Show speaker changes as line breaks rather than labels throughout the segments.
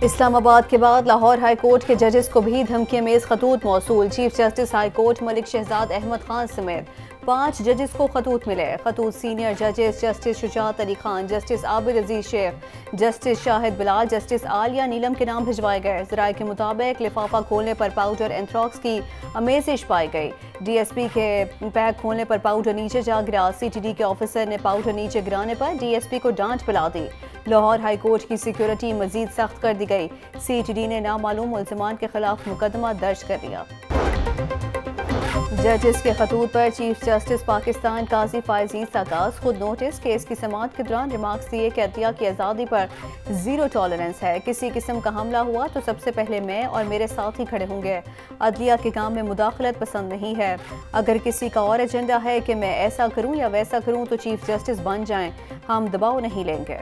इस्लामाबाद के बाद Lahore high court के जजेस को भी धमकी अमेज खतूत मौसूल। Chief justice high court Malik Shahzad Ahmad Khan समेत 5 जजेस को खतूत मिले। खतूत सीनियर जजेस justice Shujaat Ali Khan, justice Abid Aziz Sheikh, justice Shahid Bilal, justice Aliya Neelam के नाम भिजवाए गए। जराये के मुताबिक लिफाफा खोलने पर पाउडर एंथ्रॉक्स की अमेजिश पाई गई। डीएसपी के बैग खोलने पर पाउडर नीचे जा गिरा। सीटीडी के ऑफिसर ने पाउडर नीचे गिराने पर डीएसपी को डांट पिला दी। लाहौर हाई कोर्ट की सिक्योरिटी मजीद सख्त कर दी गई। सीटीडी ने नामालूम मुल्जिमान के खिलाफ मुकदमा दर्ज कर लिया। जजेस के खतूत पर चीफ जस्टिस पाकिस्तान काजी फायज ईसा का खुद नोटिस। केस की समाअत के दौरान रिमार्क्स दिए कि अदलिया की आज़ादी पर जीरो टॉलरेंस है। किसी किस्म का हमला हुआ तो सबसे पहले मैं और मेरे साथी खड़े होंगे। अदलिया के काम में मुदाखलत पसंद नहीं है। अगर किसी का और एजेंडा है कि मैं ऐसा करूं या वैसा करूं तो चीफ जस्टिस बन जाएं, हम दबाव नहीं लेंगे।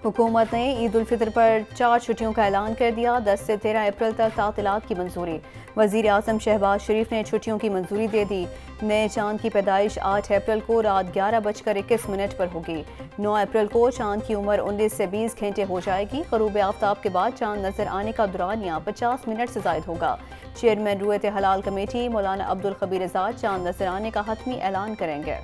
हुकूमत ने ईद उल फितर पर 4 छुट्टियों का ऐलान कर दिया। 10 से 13 अप्रैल तक तातीलात की मंजूरी। वज़ीर आज़म शहबाज शरीफ ने छुट्टियों की मंजूरी दे दी। नए चांद की पैदाइश 8 अप्रैल को रात 11:21 पर होगी। 9 अप्रैल को चांद की उम्र 19 से 20 घंटे हो जाएगी। ग़ुरूब आफ्ताब के बाद चांद नजर आने का दौरानिया 50 मिनट से ज़ायद होगा। चेयरमैन रुयत हलाल कमेटी मौलाना अब्दुल खबीर आज़ाद चांद नजर आने का हतमी ऐलान करेंगे।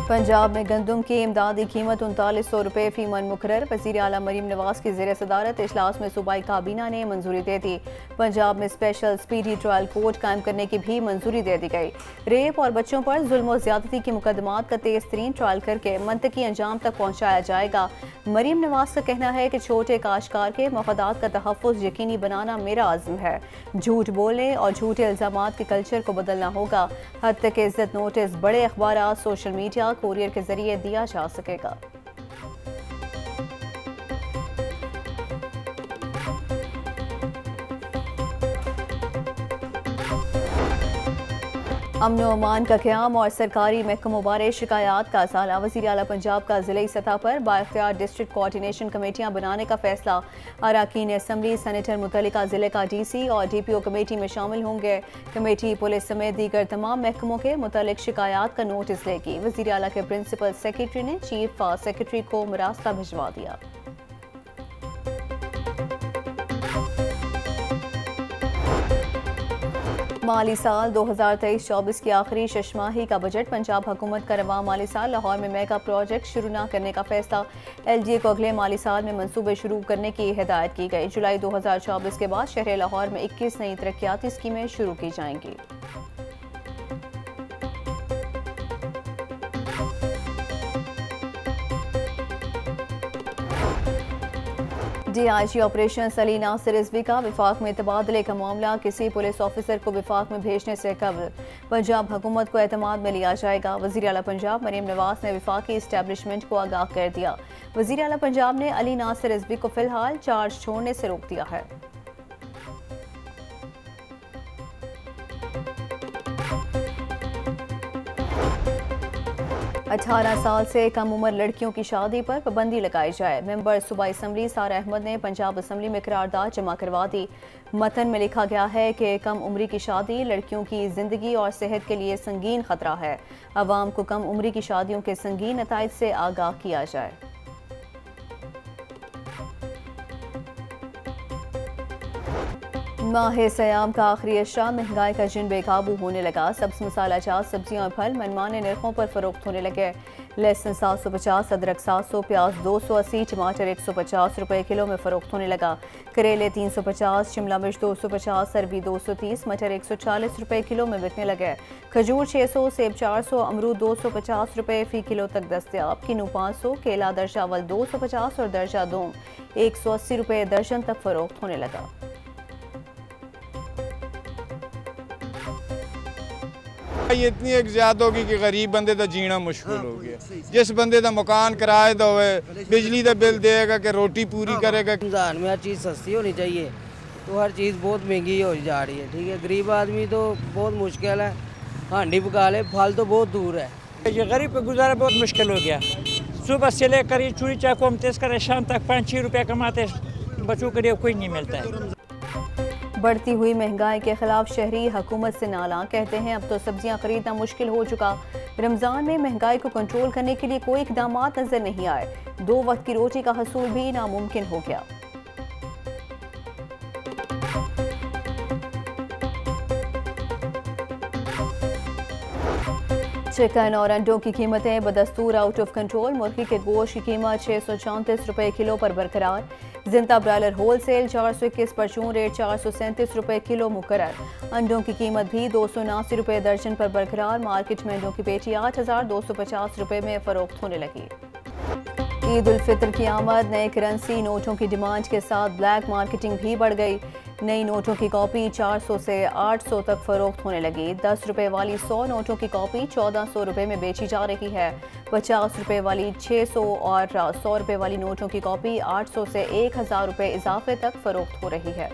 पंजाब में गंदम की इमदादी कीमत 3900 रुपये फी मन मुकर्रर। वज़ीर आला मरीम नवाज की ज़ेर सदारत इजलास में सूबाई काबीना ने मंजूरी दे दी। पंजाब में स्पेशल स्पीडी ट्रायल कोर्ट कायम करने की भी मंजूरी दे दी गई। रेप और बच्चों पर जुल्म और ज्यादती के मुकदमात का तेज तरीन ट्रायल करके मंतकी अंजाम तक पहुँचाया जाएगा। मरीम नवाज का कहना है कि छोटे काश्तकार के मफादात का तहफ़्फ़ुज़ यकीनी बनाना मेरा आज़म है। झूठ बोलने और झूठे इल्ज़ामात के कल्चर को बदलना होगा। हद तक इज्जत नोटिस बड़े अखबार सोशल मीडिया कोरियर के जरिए दिया जा सकेगा। अमन व अमान का क़याम और सरकारी महकमों बारे शिकायत का असाला। वज़ीर आला पंजाब का ज़िले सतह पर बाइख्तियार डिस्ट्रिक्ट कोऑर्डिनेशन कमेटियाँ बनाने का फैसला। अरकान असम्बली सेनेटर मुतल्लिका ज़िले का डीसी और डीपीओ कमेटी में शामिल होंगे। कमेटी पुलिस समेत दीगर तमाम महकमों के मुतल्लिक शिकायत का नोटिस लेगी। वज़ीर आला के प्रिंसिपल सेक्रेटरी ने चीफ सेक्रेटरी को मुरास्ता भिजवा दिया। माली साल 2023-24 की आखिरी शशमाही का बजट। पंजाब हुकूमत का रवां माली साल लाहौर में मेगा प्रोजेक्ट शुरू न करने का फैसला। एलडीए को अगले माली साल में मंसूबे शुरू करने की हिदायत की गई। जुलाई 2024 के बाद शहर लाहौर में 21 नई तरक्याती स्कीमें शुरू की जाएंगी। डीआईजी ऑपरेशन अली नासिर रिजवी का विफाक में तबादले का मामला। किसी पुलिस ऑफिसर को विफाक में भेजने से कबल पंजाब हुकूमत को एतमाद में लिया जाएगा। वज़ीर आला पंजाब मरीम नवाज ने विफाकी इस्टेब्लिशमेंट को आगाह कर दिया। वज़ीर आला पंजाब ने अली नासिर रिजवी को फिलहाल चार्ज छोड़ने से रोक दिया है। 18 साल से कम उम्र लड़कियों की शादी पर पाबंदी लगाई जाए। मेंबर सूबाई असम्बली सारा अहमद ने पंजाब असम्बली में करारदाद जमा करवा दी। मतन में लिखा गया है कि कम उम्री की शादी लड़कियों की जिंदगी और सेहत के लिए संगीन खतरा है। अवाम को कम उम्री की शादियों के संगीन नताइज से आगाह किया जाए। माह सयाम का आखिरी अशरा। महंगाई का जिन बेकाबू होने लगा। सब्ज मसाला जात सब्जियां और फल मनमाने नरखों पर फरोख्त होने लगे। लहसुन 750, अदरक 700, प्याज 280, टमाटर 150 रुपए किलो में फरोख्त होने लगा। करेले 350, शिमला मिर्च 250, अरबी 230, मटर 140 रुपए किलो में बिकने लगे। खजूर 600, सेब 400, अमरूद 250 रुपए फी किलो तक दस्तयाब। किन्नू 500, केला दर्जा अव्वल 250 और दर्जा दोम 180 रुपए दर्जन तक फरोख्त होने लगा।
ये इतनी एक ज़्यादा होगी कि गरीब बंदे का जीना मुश्किल हो गया। जिस बंदे का मकान किराए दा होवे, बिजली का बिल देगा कि रोटी पूरी करेगा।
रमज़ान में हर चीज़ सस्ती होनी चाहिए, तो हर चीज़ बहुत महंगी हो जा रही है। ठीक है, गरीब आदमी तो बहुत मुश्किल है, हांडी पका ले, फल तो बहुत दूर है।
ये गरीब का गुजारा बहुत मुश्किल हो गया। सुबह से लेकर ये चूड़ी चाय को हम तेज करें, शाम तक 5-6 रुपये कमाते, बच्चों के लिए कोई नहीं मिलता है।
बढ़ती हुई महंगाई के खिलाफ शहरी हुकूमत से नाला, कहते हैं अब तो सब्जियां खरीदना मुश्किल हो चुका। रमज़ान में महंगाई को कंट्रोल करने के लिए कोई इकदाम नजर नहीं आए, 2 वक्त की रोटी का हसूल भी नामुमकिन हो गया। चिकन और अंडों की कीमतें बदस्तूर आउट ऑफ कंट्रोल। मुर्गी के गोश्त की कीमत 634 रुपये किलो पर बरकरार। जिंदा ब्रायलर होल सेल 421, परचून रेट 437 रुपये किलो मुकर्रर। अंडों की कीमत भी 279 रुपये दर्जन पर बरकरार। मार्केट में अंडों की पेटी 8,250 रुपये में फरोख्त होने लगी। ईद उल फितर की आमद, नए करेंसी नोटों की डिमांड के साथ ब्लैक मार्केटिंग भी बढ़ गई। नई नोटों की कॉपी 400 से 800 तक फरोख्त होने लगी। 10 रुपये वाली 100 नोटों की कॉपी 1400 रुपये में बेची जा रही है। 50 रुपये वाली 600 और 100 रुपये वाली नोटों की कॉपी 800 से 1000 रुपये इजाफे तक फरोख्त हो रही है।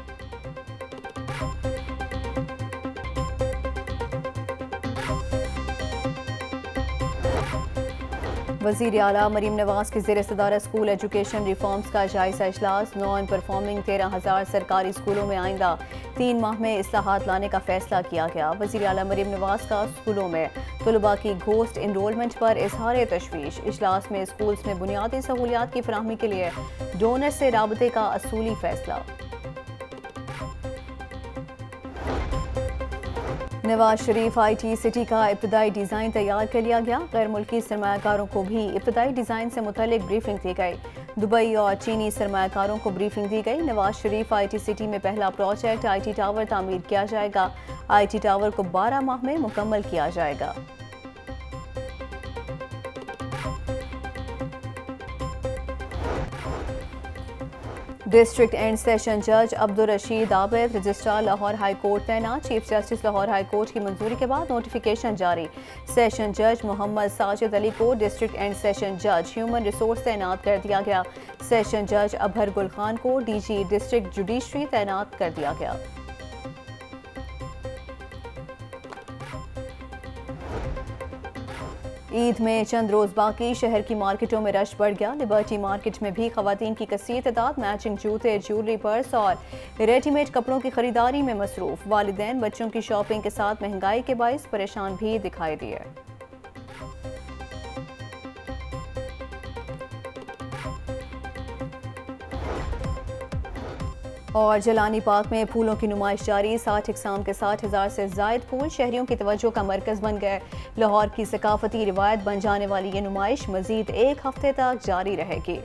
वज़ीर आला मरीम नवाज की ज़ेर सदारत स्कूल एजुकेशन रिफॉर्म्स का जायजा इजलास। नॉन परफॉर्मिंग 13,000 सरकारी स्कूलों में आइंदा 3 माह में इस्लाहात लाने का फैसला किया गया। वज़ीर आला मरीम नवाज का स्कूलों में तलबा की घोस्ट इनरोलमेंट पर इजहार तशवीश। इजलास में स्कूल्स में बुनियादी सहूलियात की फराहमी के लिए डोनर से राबते का असूली फैसला। नवाज शरीफ IT सिटी का इब्तदाई डिज़ाइन तैयार कर लिया गया। गैर मुल्की सरमायाकारों को भी इब्तदाई डिज़ाइन से मुतल्लिक ब्रीफिंग दी गई। दुबई और चीनी सरमायाकारों को ब्रीफिंग दी गई। नवाज शरीफ IT सिटी में पहला प्रोजेक्ट IT टावर तामीर किया जाएगा। IT टावर को 12 माह में मुकम्मल किया जाएगा। डिस्ट्रिक्ट एंड सेशन जज Abdul Rashid Abid, registrar Lahore high court तैनात। Chief justice Lahore high court की मंजूरी के बाद नोटिफिकेशन जारी। सेशन जज मोहम्मद साजिद अली को डिस्ट्रिक्ट एंड सेशन जज ह्यूमन रिसोर्स तैनात कर दिया गया। सेशन जज अबहर गुल खान को DG डिस्ट्रिक्ट जुडिशरी तैनात कर दिया गया। ईद में चंद रोज बाकी, शहर की मार्केटों में रश बढ़ गया। लिबर्टी मार्केट में भी खवातीन की कसीर तादाद मैचिंग जूते, ज्वेलरी, पर्स और रेडीमेड कपड़ों की खरीदारी में मसरूफ। वालिदैन बच्चों की शॉपिंग के साथ महंगाई के बाइस परेशान भी दिखाई दिए। और जलानी पार्क में फूलों की नुमाइश जारी। 60 इकसाम के 60,000 से जायद फूल शहरियों की तवज्जो का मरकज बन गए। लाहौर की सकाफती रिवायत बन जाने वाली ये नुमाइश मजीद 1 हफ्ते तक जारी रहेगी।